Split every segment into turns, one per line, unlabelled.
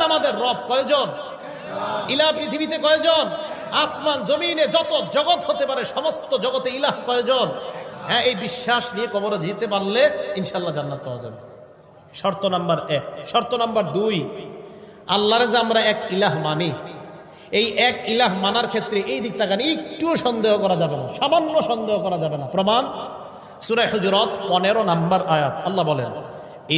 আমাদের রব কয়জন? ইলাহ পৃথিবীতে কয়জন? আসমান জমিনে যত জগৎ হতে পারে সমস্ত জগতে ইলাহ কয়জন? হ্যাঁ, এই বিশ্বাস নিয়ে কবরে যেতে পারলে ইনশাল্লাহ জান্নাত পাওয়া যাবে। শর্ত নাম্বার 1। শর্ত নাম্বার 2, আল্লাহরে যে আমরা এক ইলাহ মানি, এই এক ইলাহ মানার ক্ষেত্রে এই দিক তাকান একটুও সন্দেহ করা যাবে না, সামান্য সন্দেহ করা যাবে না। প্রমাণ সূরা হুজুরাত 15 নম্বর আয়াত। আল্লাহ বলেন,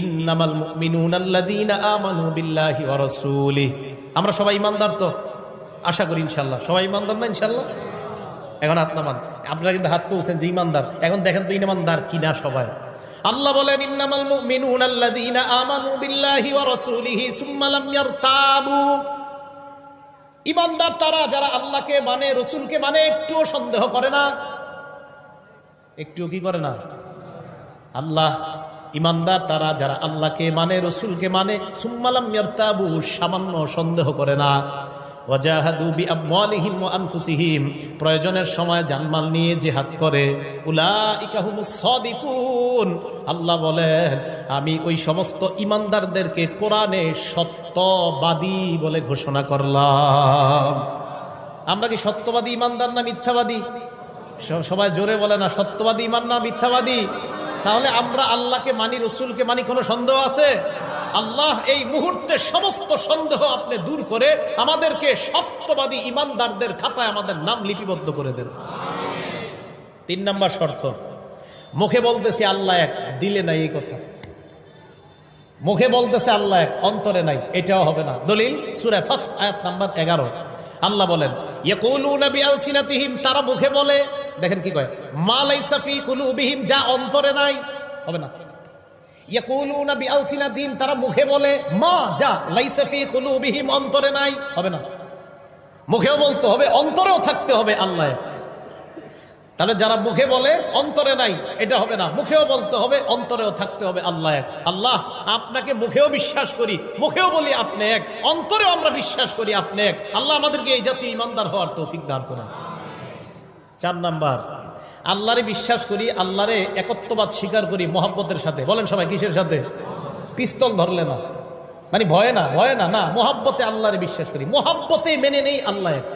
ইন্নামাল মুমিনুনা আল্লাযীনা আমানু বিল্লাহি ওয়া রাসূলিহি। আমরা সবাই ঈমানদার তো? আশা করি ইনশাআল্লাহ সবাই ঈমানদার না ইনশাআল্লাহ? এখন হাত নামান। আপনারা কিন্তু হাত তুলছেন যে ঈমানদার, এখন দেখেন তো ঈমানদার কিনা সবাই। আল্লাহ বলেন, ইন্নামাল মুমিনুনা আল্লাযীনা আমানু বিল্লাহি ওয়া রাসূলিহি সুম্মা লাম ইয়ারতাবু। ঈমানদার তারা যারা আল্লাহকে মানে, রাসূলকে মানে, একটুও সন্দেহ করে না। একটুও কি করে না? আল্লাহ ঈমানদার তারা যারা আল্লাহকে মানে, রাসূলকে মানে, সুম্মা লাম ইয়ারতাবু, সামান্য সন্দেহ করে না। ওয়াজাহাদু বিআমওয়ালিহিম ওয়া আনফুসিহিম, প্রয়োজনের সময় জানমাল নিয়ে জিহাদ করে। উলাইকা হুমুস সাদিকুন। আল্লাহ বলেন, আমি ওই সমস্ত ঈমানদারদেরকে কোরআনে সত্যবাদী বলে ঘোষণা করলাম। আমরা কি সত্যবাদী ঈমানদার না মিথ্যাবাদী? সবাই জোরে বলে না, সত্যবাদী ঈমান না মিথ্যাবাদী? তাহলে আমরা আল্লাহকে মানি, রাসূলকে মানি, কোনো সন্দেহ আছে? আল্লাহ এই মুহূর্তে সমস্ত সন্দেহ আপনি দূর করে আমাদেরকে সত্যবাদী ঈমানদারদের খাতায় আমাদের নাম লিপিবদ্ধ করে দেন। 3 নম্বর শর্ত, মুখে বলতেছি আল্লাহ এক, দিলে নাই এই কথা। মুখে বলতেছে আল্লাহ এক, অন্তরে নাই, এটাও হবে না। দলিল সূরা ফাত আয়াত নাম্বার 11। আল্লাহ বলেন, ইয়াকুলুনা বিআলসিনাতিহিম, তারা মুখে বলে, দেখেন কি কয়, মা লাইসা ফি কুলুবিহিম, যা অন্তরে নাই, হবে না। ইয়াকুলুনা বিআলসিনাতিহিম, তারা মুখে বলে, মা যা লাইসা ফি কুলুবিহিম, অন্তরে নাই, হবে না। মুখেও বলতে হবে, অন্তরেও থাকতে হবে আল্লাহ এক। তাহলে যারা মুখে বলে অন্তরে নাই, এটা হবে না। মুখেও বলতে হবে, অন্তরেও থাকতে হবে আল্লাহ এক। আল্লাহ আপনাকে মুখেও বিশ্বাস করি, মুখেও বলি আপনি এক, অন্তরেও আমরা বিশ্বাস করি আপনি এক। আল্লাহ আমাদেরকে এই জাতীয় ঈমানদার হওয়ার তৌফিক দান করেন। 4 নাম্বার, আল্লাহরে বিশ্বাস করি, আল্লাহরে একত্ববাদ স্বীকার করি মহব্বতের সাথে। বলেন সবাই, কিসের সাথে? পিস্তল ধরলে না, মানে ভয়ে না, ভয়ে না, না, মহব্বতে আল্লাহরে বিশ্বাস করি, মহব্বতে মেনে নেই আল্লাহ এক।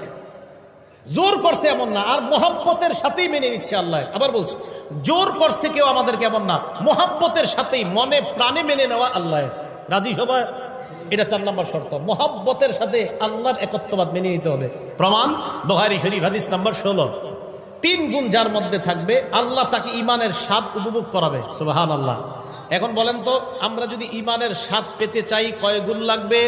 জোর করছে এমন না, আর মহব্বতের সাথেই মেনে নিচ্ছে আল্লাহ। আবার বলছি, জোর করছে কেউ আমাদেরকে এমন না, মহব্বতের সাথেই মনে প্রাণে মেনে নেওয়া আল্লাহ। রাজি সবাই? এটা 4 নম্বর শর্ত, মহব্বতের সাথে আল্লাহর একত্ববাদ মেনে নিতে হবে। প্রমাণ বুখারী শরীফ হাদিস নাম্বার 16। 3 গুণ যার মধ্যে থাকবে আল্লাহ তাকে ঈমানের স্বাদ উপভোগ করাবে। সুবহানাল্লাহ। এখন বলেন তো, আমরা যদি ঈমানের স্বাদ পেতে চাই কয় গুণ লাগবে?